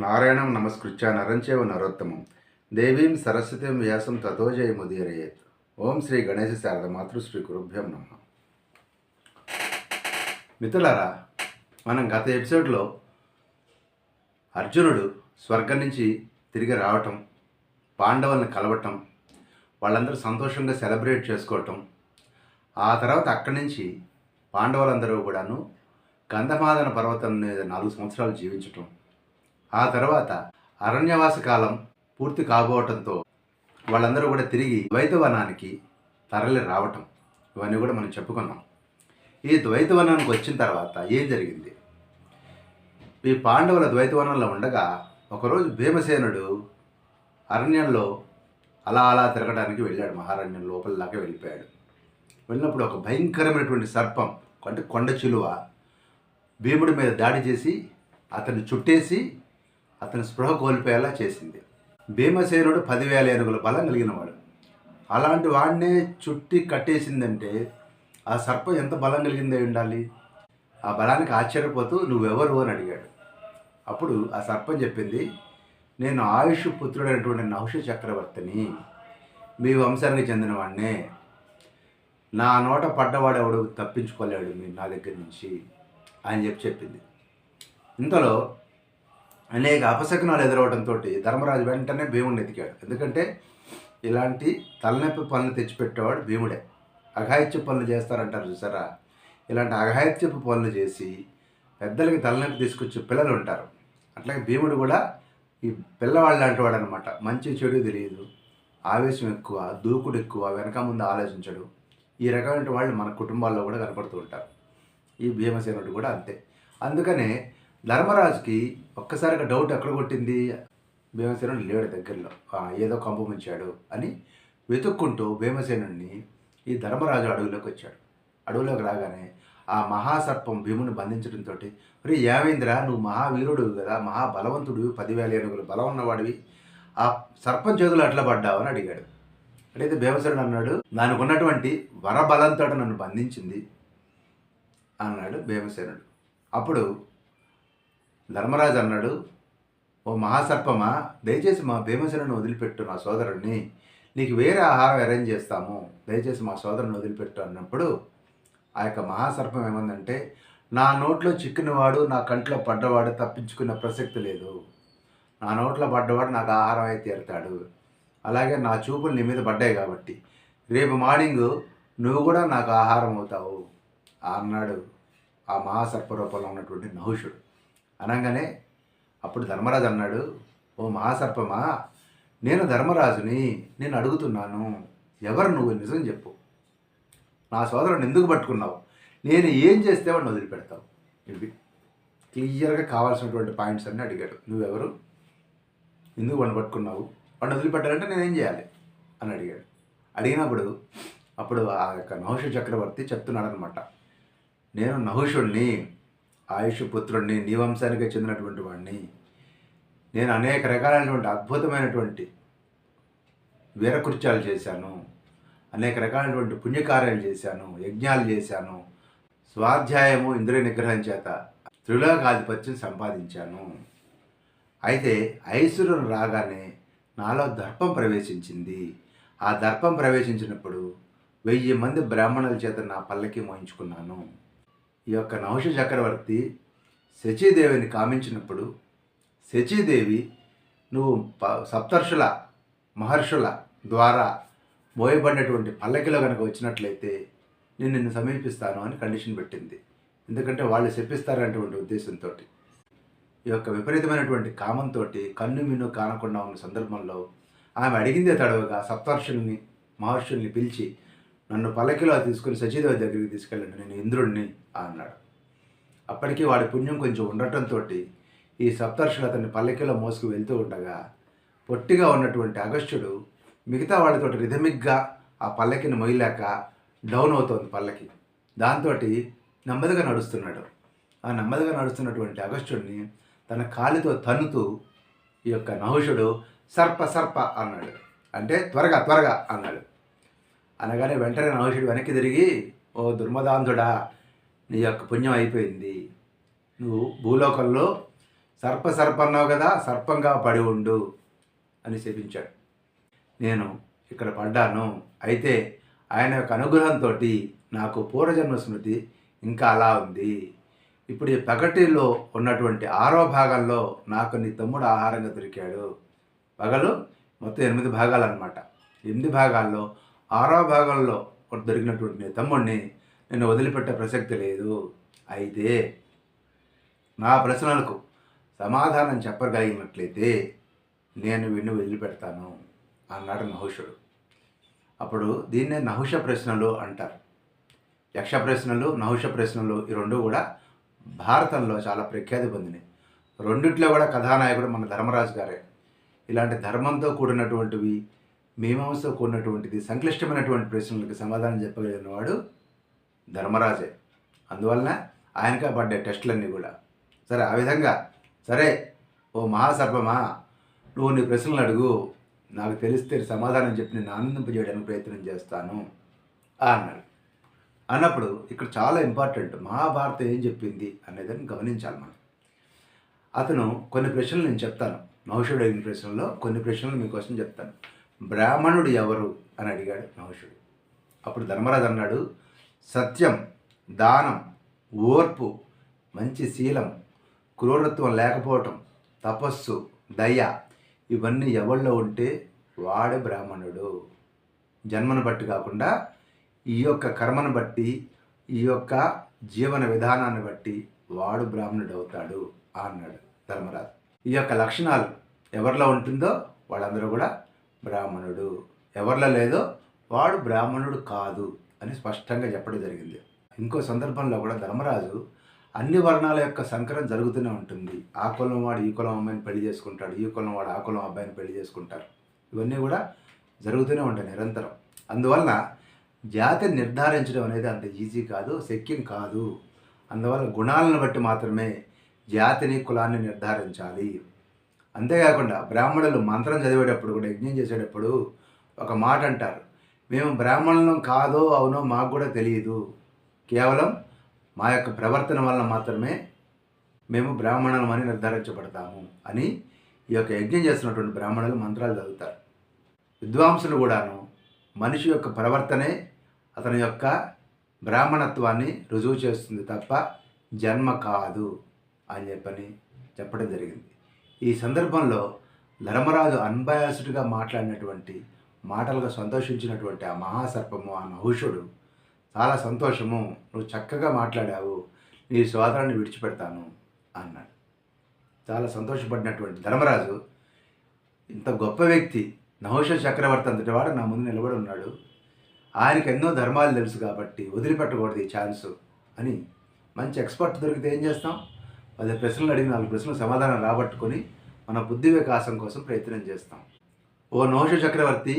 నారాయణం నమస్కృత్య నరంచేవ నరోత్తమం దేవీం సరస్వతీం వ్యాసం తతో జయముదీరయేత్. ఓం శ్రీ గణేశ శారద మాతృశ్రీ గురుభ్యం నమః. మిత్రులారా, మనం గత ఎపిసోడ్లో అర్జునుడు స్వర్గం నుంచి తిరిగి రావటం, పాండవులను కలవటం, వాళ్ళందరూ సంతోషంగా సెలబ్రేట్ చేసుకోవటం, ఆ తర్వాత అక్కడి నుంచి పాండవులందరూ కూడాను గంధమాదన పర్వతం మీద 4 సంవత్సరాలు జీవించటం, ఆ తర్వాత అరణ్యవాస కాలం పూర్తి కాబోవటంతో వాళ్ళందరూ కూడా తిరిగి ద్వైతవనానికి తరలి రావటం, ఇవన్నీ కూడా మనం చెప్పుకున్నాం. ఈ ద్వైతవనానికి వచ్చిన తర్వాత ఏం జరిగింది? ఈ పాండవుల ద్వైతవనంలో ఉండగా ఒకరోజు భీమసేనుడు అరణ్యంలో అలా తిరగడానికి వెళ్ళాడు. మహారణ్యం లోపలలాగా వెళ్ళిపోయాడు. వెళ్ళినప్పుడు ఒక భయంకరమైనటువంటి సర్పం, అంటే కొండ చిలువ భీముడి మీద దాడి చేసి అతన్ని చుట్టేసి అతని స్పృహ కోల్పోయేలా చేసింది. భీమసేనుడు 10,000 ఏనుగుల బలం కలిగిన వాడు. అలాంటి వాడినే చుట్టి కట్టేసిందంటే ఆ సర్పం ఎంత బలం కలిగిందే ఉండాలి? ఆ బలానికి ఆశ్చర్యపోతూ నువ్వెవరు అని అడిగాడు. అప్పుడు ఆ సర్పం చెప్పింది, నేను ఆయుష్ పుత్రుడైనటువంటి నహుష చక్రవర్తిని, మీ వంశానికి చెందిన వాడినే. నా నోట పడ్డవాడెవడు తప్పించుకోలేడు మీరు నా దగ్గర నుంచి అని చెప్పింది. ఇంతలో అనేక అపశకునాలు ఎదురవడంతో ధర్మరాజు వెంటనే భీముడిని ఎతికాడు. ఎందుకంటే ఇలాంటి తలనొప్పి పనులు తెచ్చిపెట్టేవాడు భీముడే. అఘాయిత్య పనులు చేస్తారంటారు చూసారా, ఇలాంటి అఘాయిత్యపు పనులు చేసి పెద్దలకి తలనొప్పి తీసుకొచ్చే పిల్లలు ఉంటారు. అట్లాగే భీముడు కూడా ఈ పిల్లవాళ్ళు లాంటి వాడు అనమాట. మంచి చెడు తెలియదు, ఆవేశం ఎక్కువ, దూకుడు ఎక్కువ, వెనక ముందు ఆలోచించడు. ఈ రకమైన వాళ్ళు మన కుటుంబాల్లో కూడా కనపడుతూ ఉంటారు. ఈ భీమసేనుడు కూడా అంతే. అందుకనే ధర్మరాజుకి ఒక్కసారిగా డౌట్ ఎక్కడ కొట్టింది, భీమసేనుడు లేడు దగ్గరలో, ఏదో కంపు ముంచాడు అని వెతుక్కుంటూ భీమసేనుడిని ఈ ధర్మరాజు అడవిలోకి వచ్చాడు. అడవిలోకి రాగానే ఆ మహాసర్పం భీముని బంధించడంతో, మరి ఏమైందిరా, నువ్వు మహావీరుడు కదా, మహాబలవంతుడు, 10,000 ఏనుగులు బలం ఉన్నవాడివి, ఆ సర్పం చేతులు అట్లా పడ్డావు అని అడిగాడు. అడిగితే భీమసేనుడు అన్నాడు, దానికి ఉన్నటువంటి వరబలంతో నన్ను బంధించింది అన్నాడు భీమసేనుడు. అప్పుడు ధర్మరాజు అన్నాడు, ఓ మహాసర్పమా, దయచేసి మా భీమసేనుడిని వదిలిపెట్టు, నా సోదరుడిని, నీకు వేరే ఆహారం అరేంజ్ చేస్తాము, దయచేసి మా సోదరుని వదిలిపెట్టు అన్నప్పుడు ఆ యొక్క మహాసర్పం ఏమందంటే, నా నోట్లో చిక్కినవాడు, నా కంట్లో పడ్డవాడు తప్పించుకునే ప్రసక్తి లేదు. నా నోట్లో పడ్డవాడు నాకు ఆహారం అయితే తీరుతాడు. అలాగే నా చూపులు నీ మీద పడ్డాయి కాబట్టి రేపు మార్నింగ్ నువ్వు కూడా నాకు ఆహారం అవుతావు అన్నాడు ఆ మహాసర్ప రూపంలో ఉన్నటువంటి నహుషుడు. అనగానే అప్పుడు ధర్మరాజు అన్నాడు, ఓ మహాసర్పమా, నేను ధర్మరాజుని, నేను అడుగుతున్నాను, ఎవరు నువ్వు, నిజం చెప్పు, నా సోదరుని ఎందుకు పట్టుకున్నావు, నేను ఏం చేస్తే వాడిని వదిలిపెడతావు? ఇవి క్లియర్గా కావాల్సినటువంటి పాయింట్స్ అన్నీ అడిగాడు. నువ్వెవరు, ఎందుకు వాడిని పట్టుకున్నావు, వాడిని వదిలిపెట్టాలంటే నేనేం చేయాలి అని అడిగాడు. అడిగినప్పుడు అప్పుడు ఆ యొక్క నహుష చక్రవర్తి చెప్తున్నాడు అనమాట, నేను నహుషుణ్ణి, ఆయుష్ పుత్రుడిని, నీ వంశానికి చెందినటువంటి వాడిని. నేను అనేక రకాలైనటువంటి అద్భుతమైనటువంటి వీరకృత్యాలు చేశాను, అనేక రకాలైనటువంటి పుణ్యకార్యాలు చేశాను, యజ్ఞాలు చేశాను, స్వాధ్యాయము ఇంద్రియ నిగ్రహం చేత త్రిలోకాధిపత్యం సంపాదించాను. అయితే ఐశ్వర్యం రాగానే నాలో దర్పం ప్రవేశించింది. ఆ దర్పం ప్రవేశించినప్పుడు 1000 మంది బ్రాహ్మణుల చేత నా పల్లకి మోయించుకున్నాను. ఈ యొక్క నహుష చక్రవర్తి శచీదేవిని కామించినప్పుడు శచీదేవి నువ్వు సప్తర్షుల మహర్షుల ద్వారా మోయబడినటువంటి పల్లకిలో కనుక వచ్చినట్లయితే నేను నిన్ను సమీపిస్తాను అని కండిషన్ పెట్టింది. ఎందుకంటే వాళ్ళు శపిస్తారనేటువంటి ఉద్దేశంతో, ఈ యొక్క విపరీతమైనటువంటి కామంతో కన్ను మిన్ను కానకుండా ఉన్న సందర్భంలో ఆమె అడిగిందే తడవగా సప్తర్షుల్ని మహర్షుల్ని పిలిచి నన్ను పల్లకిలో తీసుకుని శచీదేవి దగ్గరికి తీసుకెళ్ళండి, నేను ఇంద్రుడిని అన్నాడు. అప్పటికీ వాడి పుణ్యం కొంచెం ఉండటంతో ఈ సప్తర్షులు అతన్ని పల్లకిలో మోసుకు వెళ్తూ ఉండగా పొట్టిగా ఉన్నటువంటి అగస్త్యుడు మిగతా వాళ్ళతో రిథమిక్గా ఆ పల్లకిని మొయ్యలేక డౌన్ అవుతోంది పల్లకి. దాంతో నెమ్మదిగా నడుస్తున్నాడు. ఆ నెమ్మదిగా నడుస్తున్నటువంటి అగస్త్యుడిని తన కాలితో తన్నుతూ ఈ యొక్క నహుషుడు సర్ప సర్ప అన్నాడు, అంటే త్వరగా త్వరగా అన్నాడు. అనగానే వెంటనే నహుషుడు వెనక్కి తిరిగి, ఓ దుర్మదాంధుడా, నీ యొక్క పుణ్యం అయిపోయింది, నువ్వు భూలోకంలో సర్పన్నావు కదా, సర్పంగా పడి ఉండు అని శపించాడు. నేను ఇక్కడ పడ్డాను. అయితే ఆయన యొక్క అనుగ్రహంతో నాకు పూర్వజన్మ స్మృతి ఇంకా అలా ఉంది. ఇప్పుడు ఈ పగటిలో ఉన్నటువంటి 6వ భాగంలో నాకు నీ తమ్ముడు ఆహారంగా దొరికాడు. పగలు మొత్తం 8 భాగాలు అనమాట. 8 భాగాల్లో 6వ భాగంలో దొరికినటువంటి నీ తమ్ముడిని నేను వదిలిపెట్టే ప్రసక్తి లేదు. అయితే నా ప్రశ్నలకు సమాధానం చెప్పగలిగినట్లయితే నేను వీడిని వదిలిపెడతాను అన్నాడు నహుషుడు. అప్పుడు దీన్నే నహుష ప్రశ్నలు అంటారు. యక్ష ప్రశ్నలు, నహుష ప్రశ్నలు ఈ రెండు కూడా భారతంలో చాలా ప్రఖ్యాతి పొందినాయి. రెండిట్లో కూడా కథానాయకుడు మన ధర్మరాజు గారే. ఇలాంటి ధర్మంతో కూడినటువంటివి, మీమాంసతో కూడినటువంటిది, సంక్లిష్టమైనటువంటి ప్రశ్నలకు సమాధానం చెప్పగలిగిన వాడు ధర్మరాజే. అందువలన ఆయనకే పడ్డాయి టెస్టులన్నీ కూడా. సరే, ఆ విధంగా సరే ఓ మహాసర్పమా, నువ్వు నీ ప్రశ్నలు అడుగు, నాకు తెలిస్తే సమాధానం చెప్పి నేను ఆనందింపజేయడానికి ప్రయత్నం చేస్తాను అన్నాడు. అన్నప్పుడు ఇక్కడ చాలా ఇంపార్టెంట్, మహాభారతం ఏం చెప్పింది అనేదాన్ని గమనించాలి మనం. అతను కొన్ని ప్రశ్నలు నేను చెప్తాను. నహుషుడు అడిగిన ప్రశ్నల్లో కొన్ని ప్రశ్నలు మీకోసం చెప్తాను. బ్రాహ్మణుడు ఎవరు అని అడిగాడు నహుషుడు. అప్పుడు ధర్మరాజు అన్నాడు, సత్యం, దానం, ఓర్పు, మంచి శీలం, క్రూరత్వం లేకపోవటం, తపస్సు, దయ, ఇవన్నీ ఎవరిలో ఉంటే వాడే బ్రాహ్మణుడు. జన్మను బట్టి కాకుండా ఈ యొక్క కర్మను బట్టి, ఈ యొక్క జీవన విధానాన్ని బట్టి వాడు బ్రాహ్మణుడు అవుతాడు అన్నాడు ధర్మరాజు. ఈ యొక్క లక్షణాలు ఎవరిలో ఉంటుందో వాళ్ళందరూ కూడా బ్రాహ్మణుడు, ఎవరిలో లేదో వాడు బ్రాహ్మణుడు కాదు అని స్పష్టంగా చెప్పడం జరిగింది. ఇంకో సందర్భంలో కూడా ధర్మరాజు అన్ని వర్ణాల యొక్క సంకరం జరుగుతూనే ఉంటుంది. ఆ కులం వాడు ఈ కులం అమ్మాయిని పెళ్లి చేసుకుంటాడు, ఈ కులం వాడు ఆ కులం అబ్బాయిని పెళ్లి చేసుకుంటారు. ఇవన్నీ కూడా జరుగుతూనే ఉంటాయి నిరంతరం. అందువలన జాతిని నిర్ధారించడం అనేది అంత ఈజీ కాదు, శక్యం కాదు. అందువల్ల గుణాలను బట్టి మాత్రమే జాతిని, కులాన్ని నిర్ధారించాలి. అంతేకాకుండా బ్రాహ్మణులు మంత్రం చదివేటప్పుడు కూడా, యజ్ఞం చేసేటప్పుడు ఒక మాట అంటారు, మేము బ్రాహ్మణులం కాదో అవునో మాకు కూడా తెలియదు, కేవలం మా యొక్క ప్రవర్తన వల్ల మాత్రమే మేము బ్రాహ్మణులమని నిర్ధారించబడతాము అని ఈ యొక్క యజ్ఞం చేస్తున్నటువంటి బ్రాహ్మణులు మంత్రాలు చదువుతారు. విద్వాంసులు కూడాను మనిషి యొక్క ప్రవర్తనే అతని యొక్క బ్రాహ్మణత్వాన్ని రుజువు చేస్తుంది తప్ప జన్మ కాదు అని చెప్పడం జరిగింది. ఈ సందర్భంలో ధర్మరాజు అన్బయాస్డ్గా మాట్లాడినటువంటి మాటలుగా సంతోషించినటువంటి ఆ మహాసర్పము, ఆ నహుషుడు, చాలా సంతోషము, నువ్వు చక్కగా మాట్లాడావు, నీ సోదరుని విడిచిపెడతాను అన్నాడు. చాలా సంతోషపడినటువంటి ధర్మరాజు, ఇంత గొప్ప వ్యక్తి నహుష చక్రవర్తి అంతటి వాడు నా ముందు నిలబడి ఉన్నాడు, ఆయనకు ఎన్నో ధర్మాలు తెలుసు కాబట్టి వదిలిపెట్టకూడదు ఈ ఛాన్సు అని, మంచి ఎక్స్పర్ట్ దొరికితే ఏం చేస్తాం, 10 ప్రశ్నలు అడిగి 4 ప్రశ్నలు సమాధానం రాబట్టుకొని మన బుద్ధి వికాసం కోసం ప్రయత్నం చేస్తాం. ఓ నహుష చక్రవర్తి,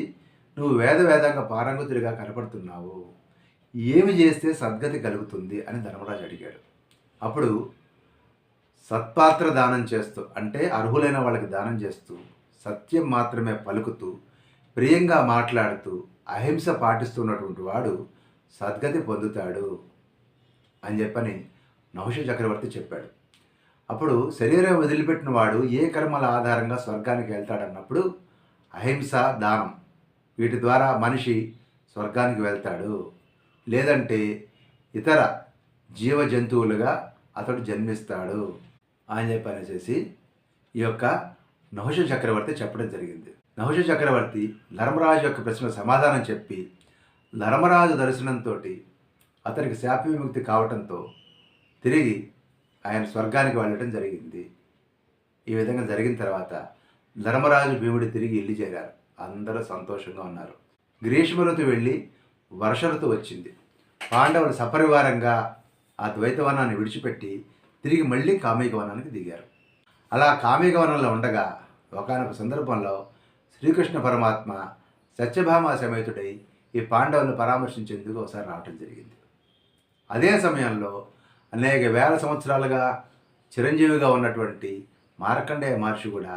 నువ్వు వేదాంగ పారంగతుడిగా కనపడుతున్నావు, ఏమి చేస్తే సద్గతి కలుగుతుంది అని ధర్మరాజు అడిగాడు. అప్పుడు సత్పాత్ర దానం చేస్తూ, అంటే అర్హులైన వాళ్ళకి దానం చేస్తూ, సత్యం మాత్రమే పలుకుతూ, ప్రియంగా మాట్లాడుతూ, అహింస పాటిస్తున్నటువంటి వాడు సద్గతి పొందుతాడు అని నహుష చక్రవర్తి చెప్పాడు. అప్పుడు శరీరం వదిలిపెట్టిన వాడు ఏ కర్మల ఆధారంగా స్వర్గానికి వెళ్తాడన్నప్పుడు అహింస, దానం, వీటి ద్వారా మనిషి స్వర్గానికి వెళ్తాడు, లేదంటే ఇతర జీవ జంతువులుగా అతడు జన్మిస్తాడు అని అనేసి ఈ యొక్క నహుష చక్రవర్తి చెప్పడం జరిగింది. నహుష చక్రవర్తి ధర్మరాజు యొక్క ప్రశ్నకు సమాధానం చెప్పి, ధర్మరాజు దర్శనంతో అతనికి శాప విముక్తి కావటంతో తిరిగి ఆయన స్వర్గానికి వెళ్ళటం జరిగింది. ఈ విధంగా జరిగిన తర్వాత ధర్మరాజు, భీముడు తిరిగి ఇల్లు చేరారు. అందరూ సంతోషంగా ఉన్నారు. గ్రీష్మ ఋతు వెళ్ళి వర్ష ఋతు వచ్చింది. పాండవులు సపరివారంగా ఆ ద్వైతవనాన్ని విడిచిపెట్టి తిరిగి మళ్ళీ కామిక వనానికి దిగారు. అలా కామిక వనంలో ఉండగా ఒకానొక సందర్భంలో శ్రీకృష్ణ పరమాత్మ సత్యభామ సమేతుడై ఈ పాండవులను పరామర్శించేందుకు ఒకసారి రావటం జరిగింది. అదే సమయంలో అనేక వేల సంవత్సరాలుగా చిరంజీవిగా ఉన్నటువంటి మార్కండేయ మహర్షి కూడా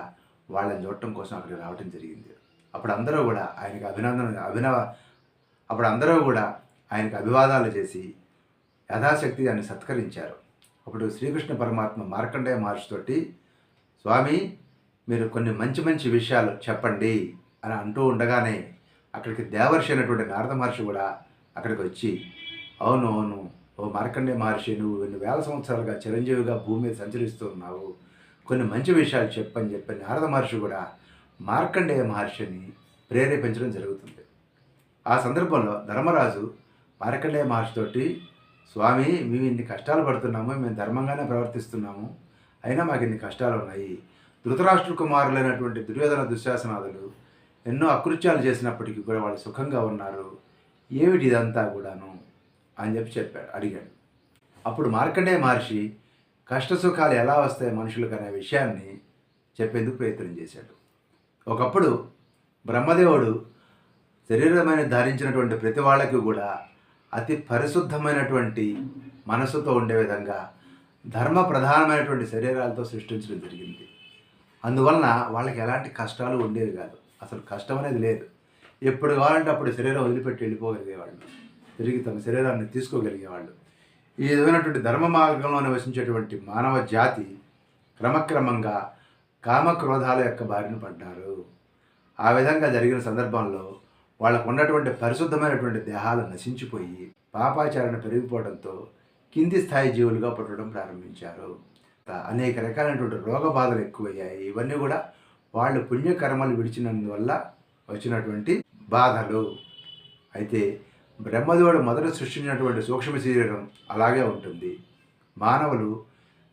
వాళ్ళని చూడటం కోసం అక్కడికి రావటం జరిగింది. అప్పుడు అందరూ కూడా ఆయనకు అభివాదాలు చేసి యథాశక్తి ఆయన సత్కరించారు. అప్పుడు శ్రీకృష్ణ పరమాత్మ మార్కండేయ మహర్షితోటి స్వామి మీరు కొన్ని మంచి మంచి విషయాలు చెప్పండి అని అంటూ ఉండగానే అక్కడికి దేవర్షి అయినటువంటి నారద మహర్షి కూడా అక్కడికి వచ్చి, అవును అవును ఓ మార్కండేయ మహర్షి, నువ్వు ఎన్ని వేల సంవత్సరాలుగా చిరంజీవిగా భూమి మీద సంచరిస్తూ ఉన్నావు, కొన్ని మంచి విషయాలు చెప్పని చెప్పి నారద మహర్షి కూడా మార్కండేయ మహర్షిని ప్రేరేపించడం జరుగుతుంది. ఆ సందర్భంలో ధర్మరాజు మార్కండేయ మహర్షితోటి, స్వామి మేము ఇన్ని కష్టాలు పడుతున్నాము, మేము ధర్మంగానే ప్రవర్తిస్తున్నాము, అయినా మాకు ఇన్ని కష్టాలు ఉన్నాయి. ధృతరాష్ట్ర కుమారులైనటువంటి దుర్యోధన దుశ్శాసనాదులు ఎన్నో అకృత్యాలు చేసినప్పటికీ కూడా వాళ్ళు సుఖంగా ఉన్నారు, ఏమిటి ఇదంతా కూడాను అని అడిగాడు. అప్పుడు మార్కండేయ మహర్షి కష్టసుఖాలు ఎలా వస్తాయి మనుషులకు అనే విషయాన్ని చెప్పేందుకు ప్రయత్నం చేశాడు. ఒకప్పుడు బ్రహ్మదేవుడు శరీరమైన ధరించినటువంటి ప్రతి వాళ్ళకి కూడా అతి పరిశుద్ధమైనటువంటి మనసుతో ఉండే విధంగా ధర్మ ప్రధానమైనటువంటి శరీరాలతో సృష్టించడం జరిగింది. అందువలన వాళ్ళకి ఎలాంటి కష్టాలు ఉండేవి కాదు, అసలు కష్టం అనేది లేదు. ఎప్పుడు కావాలంటే అప్పుడు శరీరం వదిలిపెట్టి వెళ్ళిపోగలిగేవాళ్ళు, తిరిగి తమ శరీరాన్ని తీసుకోగలిగేవాళ్ళు. ఈ విధమైనటువంటి ధర్మ మార్గంలో నివసించేటువంటి మానవ జాతి క్రమక్రమంగా కామక్రోధాల యొక్క బారిన పడ్డారు. ఆ విధంగా జరిగిన సందర్భంలో వాళ్ళకు ఉన్నటువంటి పరిశుద్ధమైనటువంటి దేహాలు నశించిపోయి పాపాచారణ పెరిగిపోవడంతో కింది స్థాయి జీవులుగా పుట్టడం ప్రారంభించారు. అనేక రకాలైనటువంటి రోగ బాధలు ఎక్కువయ్యాయి. ఇవన్నీ కూడా వాళ్ళు పుణ్యకర్మలు విడిచినందువల్ల వచ్చినటువంటి బాధలు. అయితే బ్రహ్మదేవుడు మొదట సృష్టించినటువంటి సూక్ష్మ శరీరం అలాగే ఉంటుంది. మానవులు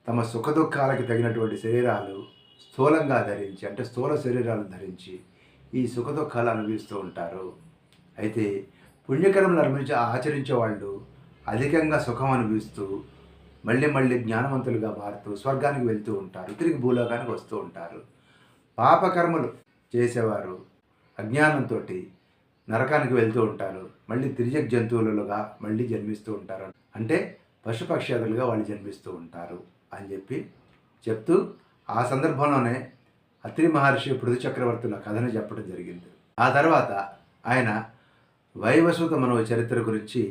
తమ సుఖదుఖాలకి తగినటువంటి శరీరాలు స్థూలంగా ధరించి, అంటే స్థూల శరీరాలు ధరించి ఈ సుఖదుఖాలు అనుభవిస్తూ ఉంటారు. అయితే పుణ్యకర్మలు ఆచరించే వాళ్ళు అధికంగా సుఖం అనుభవిస్తూ మళ్ళీ మళ్ళీ జ్ఞానవంతులుగా మారుతూ స్వర్గానికి వెళ్తూ ఉంటారు, తిరిగి భూలోకానికి వస్తూ ఉంటారు. పాపకర్మలు చేసేవారు అజ్ఞానంతో నరకానికి వెళ్తూ ఉంటారు, మళ్ళీ తిరిగి జంతువులుగా మళ్ళీ జన్మిస్తూ ఉంటారు, అంటే పశుపక్షాదులుగా వాళ్ళు జన్మిస్తూ ఉంటారు అని చెప్తూ ఆ సందర్భంలోనే అత్రి మహర్షి పృథు చక్రవర్తుల కథను చెప్పడం జరిగింది. ఆ తర్వాత ఆయన వైవస్వత మనవ చరిత్ర గురించి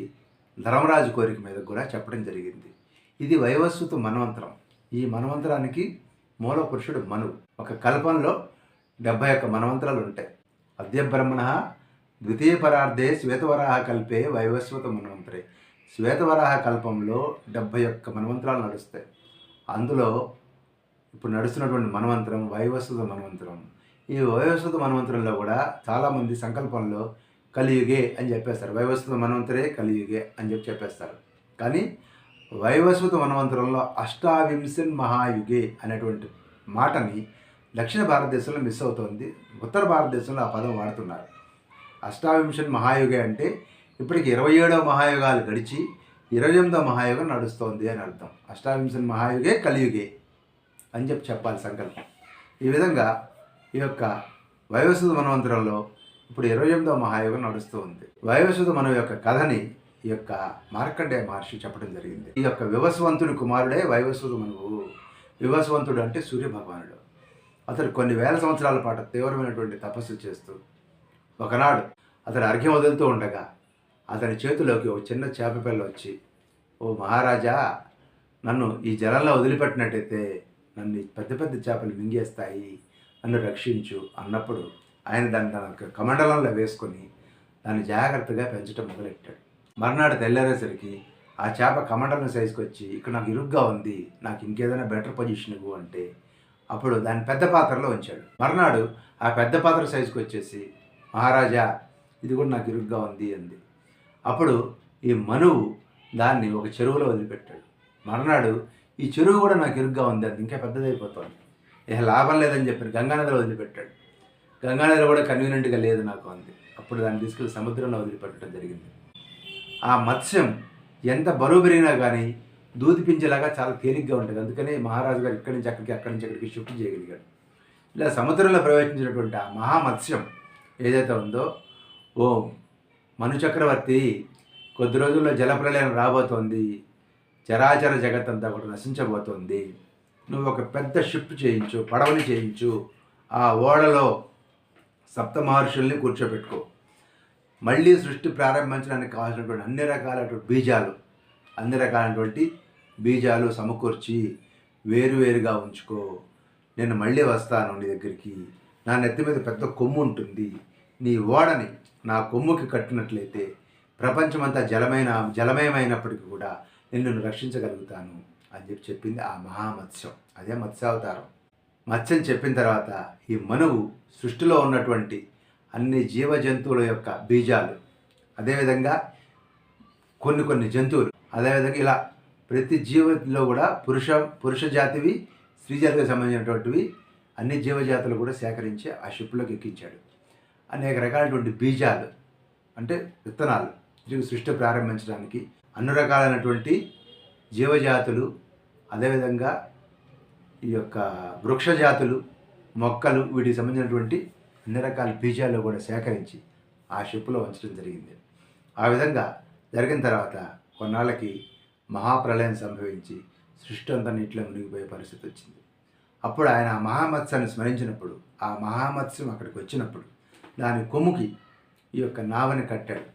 ధర్మరాజు కోరిక మీద కూడా చెప్పడం జరిగింది. ఇది వైవస్వత మన్వంతరం. ఈ మన్వంతరానికి మూల పురుషుడు మనువు. ఒక కల్పంలో 71 మన్వంతరాలు ఉంటాయి. అద్య బ్రహ్మణ ద్వితీయ పరార్థే శ్వేతవరాహ కల్పే వైవస్వత మన్వంతరే. శ్వేతవరాహ కల్పంలో 71 మన్వంతరాలు నడుస్తాయి. అందులో ఇప్పుడు నడుస్తున్నటువంటి మన్వంతరం వైవస్వత మన్వంతరం. ఈ వైవస్వత మన్వంతరంలో కూడా చాలామంది సంకల్పంలో కలియుగే అని చెప్పేస్తారు. వైవస్వత మన్వంతరే కలియుగే అని చెప్పేస్తారు. కానీ వైవస్వత మన్వంతరంలో అష్టావింశన్ మహాయుగే అనేటువంటి మాటని దక్షిణ భారతదేశంలో మిస్ అవుతోంది. ఉత్తర భారతదేశంలో ఆ పదం వాడుతున్నారు. అష్టావింశన్ మహాయుగే అంటే ఇప్పటికి 27వ మహాయుగాలు గడిచి 28వ మహాయుగం నడుస్తోంది అని అర్థం. అష్టావింశన్ మహాయుగే కలియుగే అని చెప్పాలి సంకల్పం. ఈ విధంగా ఈ యొక్క వైవస్వత మన్వంతరంలో ఇప్పుడు 28వ మహాయుగం నడుస్తూ ఉంది. వైవస్వత మనవ యొక్క కథని ఈ యొక్క మార్కండేయ మహర్షి చెప్పడం జరిగింది. ఈ యొక్క వివస్వంతుడి కుమారుడే వైవస్వత మనువు. వివస్వంతుడు అంటే సూర్యభగవానుడు. అతడు కొన్ని వేల సంవత్సరాల పాటు తీవ్రమైనటువంటి తపస్సు చేస్తూ ఒకనాడు అతడు అర్ఘ్యం వదులుతూ ఉండగా అతని చేతిలోకి ఒక చిన్న చేప పిల్ల వచ్చి, ఓ మహారాజా, నన్ను ఈ జలంలో వదిలిపెట్టినట్టయితే నన్ను పెద్ద పెద్ద చేపలు మింగేస్తాయి, నన్ను రక్షించు అన్నప్పుడు ఆయన దాన్ని తన కమండలంలో వేసుకొని దాన్ని జాగ్రత్తగా పెంచడం మొదలెట్టాడు. మర్నాడు తెల్లారేసరికి ఆ చేప కమండలం సైజుకి వచ్చి, ఇక్కడ నాకు ఇరుగ్గా ఉంది, నాకు ఇంకేదైనా బెటర్ పొజిషన్ ఇవ్వు అంటే అప్పుడు దాన్ని పెద్ద పాత్రలో ఉంచాడు. మర్నాడు ఆ పెద్ద పాత్ర సైజుకి వచ్చేసి, మహారాజా ఇది కూడా నాకు ఇరుగ్గా ఉంది అంది. అప్పుడు ఈ మనువు దాన్ని ఒక చెరువులో వదిలిపెట్టాడు. మర్నాడు ఈ చెరువు కూడా నాకు ఇరుగ్గా ఉంది, అది ఇంకా పెద్దదైపోతుంది, ఇక లాభం లేదని చెప్పి గంగానదిలో వదిలిపెట్టాడు. గంగానదిలో కూడా కన్వీనియంట్గా లేదు నాకు అంది. అప్పుడు దాన్ని తీసుకెళ్ళి సముద్రంలో వదిలిపెట్టడం జరిగింది. ఆ మత్స్యం ఎంత బరువు పెరిగినా కానీ దూది పింజలాగా చాలా తేలిగ్గా ఉంటుంది. అందుకని మహారాజు గారు ఇక్కడి నుంచి అక్కడికి, అక్కడి నుంచి అక్కడికి షిఫ్ట్ చేయగలిగాడు. ఇలా సముద్రంలో ప్రవేశించినటువంటి ఆ మహామత్స్యం ఏదైతే ఉందో, ఓ మను చక్రవర్తి, కొద్ది రోజుల్లో జలప్రలయం రాబోతోంది, చరాచర జగత్తంతా కూడా నశించబోతోంది, నువ్వు ఒక పెద్ద షిప్ చేయించు, పడవని చేయించు, ఆ ఓడలో సప్త మహర్షుల్ని కూర్చోబెట్టుకో, మళ్ళీ సృష్టి ప్రారంభించడానికి కావాల్సినటువంటి అన్ని రకాలైనటువంటి బీజాలు సమకూర్చి వేరువేరుగా ఉంచుకో, నేను మళ్ళీ వస్తాను నీ దగ్గరికి, నా నెత్తి మీద పెద్ద కొమ్ము ఉంటుంది, నీ ఓడని నా కొమ్ముకి కట్టినట్లయితే ప్రపంచమంతా జలమయమైనప్పటికీ కూడా నిన్ను రక్షించగలుగుతాను అని చెప్పింది ఆ మహామత్స్యం. అదే మత్స్యావతారం. మత్స్యం చెప్పిన తర్వాత ఈ మనువు సృష్టిలో ఉన్నటువంటి అన్ని జీవజంతువుల యొక్క బీజాలు, అదేవిధంగా కొన్ని జంతువులు, అదేవిధంగా ఇలా ప్రతి జీవిలో కూడా పురుష జాతివి, స్త్రీ జాతికి సంబంధించినటువంటివి అన్ని జీవజాతులు కూడా సేకరించి ఆ షిప్లోకి ఎక్కించాడు. అనేక రకాలైనటువంటి బీజాలు అంటే విత్తనాలు సృష్టి ప్రారంభించడానికి అన్ని రకాలైనటువంటి జీవజాతులు, అదేవిధంగా ఈ యొక్క వృక్ష జాతులు, మొక్కలు, వీటికి సంబంధించినటువంటి అన్ని రకాల బీజాలు కూడా సేకరించి ఆ షిప్లో ఉంచడం జరిగింది. ఆ విధంగా జరిగిన తర్వాత కొన్నాళ్ళకి మహాప్రళయం సంభవించి సృష్టి అంతా నీటిలో మునిగిపోయే పరిస్థితి వచ్చింది. అప్పుడు ఆయన ఆ మహామత్స్యాన్ని స్మరించినప్పుడు, ఆ మహామత్స్యం అక్కడికి వచ్చినప్పుడు దాని కొమ్ముకి ఈ యొక్క నావని కట్టాడు.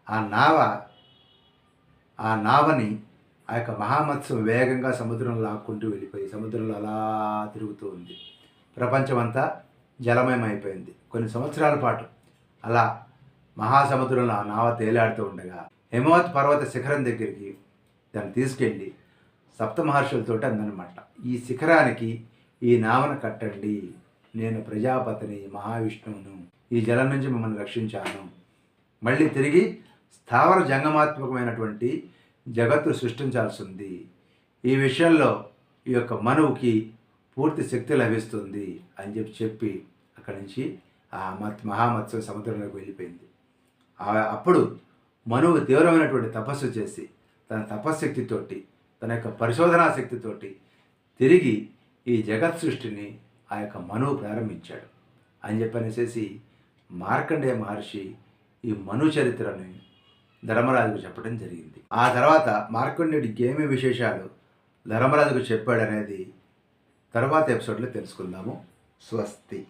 ఆ నావని ఆ యొక్క మహామత్స్యం వేగంగా సముద్రంలో లాక్కుంటూ వెళ్ళిపోయి సముద్రంలో అలా తిరుగుతూ ఉంది. ప్రపంచమంతా జలమయం అయిపోయింది. కొన్ని సంవత్సరాల పాటు అలా మహాసముద్రంలో ఆ నావ తేలాడుతూ ఉండగా హిమవత్ పర్వత శిఖరం దగ్గరికి దాన్ని తీసుకెళ్ళి సప్త మహర్షులతో అందనమాట, ఈ శిఖరానికి ఈ నావను కట్టండి, నేను ప్రజాపతిని, మహావిష్ణువును, ఈ జలం నుంచి మిమ్మల్ని రక్షించాను, మళ్ళీ తిరిగి స్థావర జంగమాత్మకమైనటువంటి జగత్తు సృష్టించాల్సి ఉంది, ఈ విషయంలో ఈ యొక్క మనువుకి పూర్తి శక్తి లభిస్తుంది అని చెప్పి అక్కడి నుంచి ఆ మహామత్స్యం సముద్రంలోకి వెళ్ళిపోయింది. అప్పుడు మనువు తీవ్రమైనటువంటి తపస్సు చేసి తన తపశ్శక్తితోటి, తన యొక్క పరిశోధనా శక్తితోటి తిరిగి ఈ జగత్ సృష్టిని ఆ యొక్క మనువు ప్రారంభించాడు అని చెప్పనేసి మార్కండేయ మహర్షి ఈ మను చరిత్రని ధర్మరాజుకు చెప్పడం జరిగింది. ఆ తర్వాత మార్కండేయుడికి ఏమి విశేషాలు ధర్మరాజుకు చెప్పాడనేది తర్వాత ఎపిసోడ్లో తెలుసుకుందాము. స్వస్తి.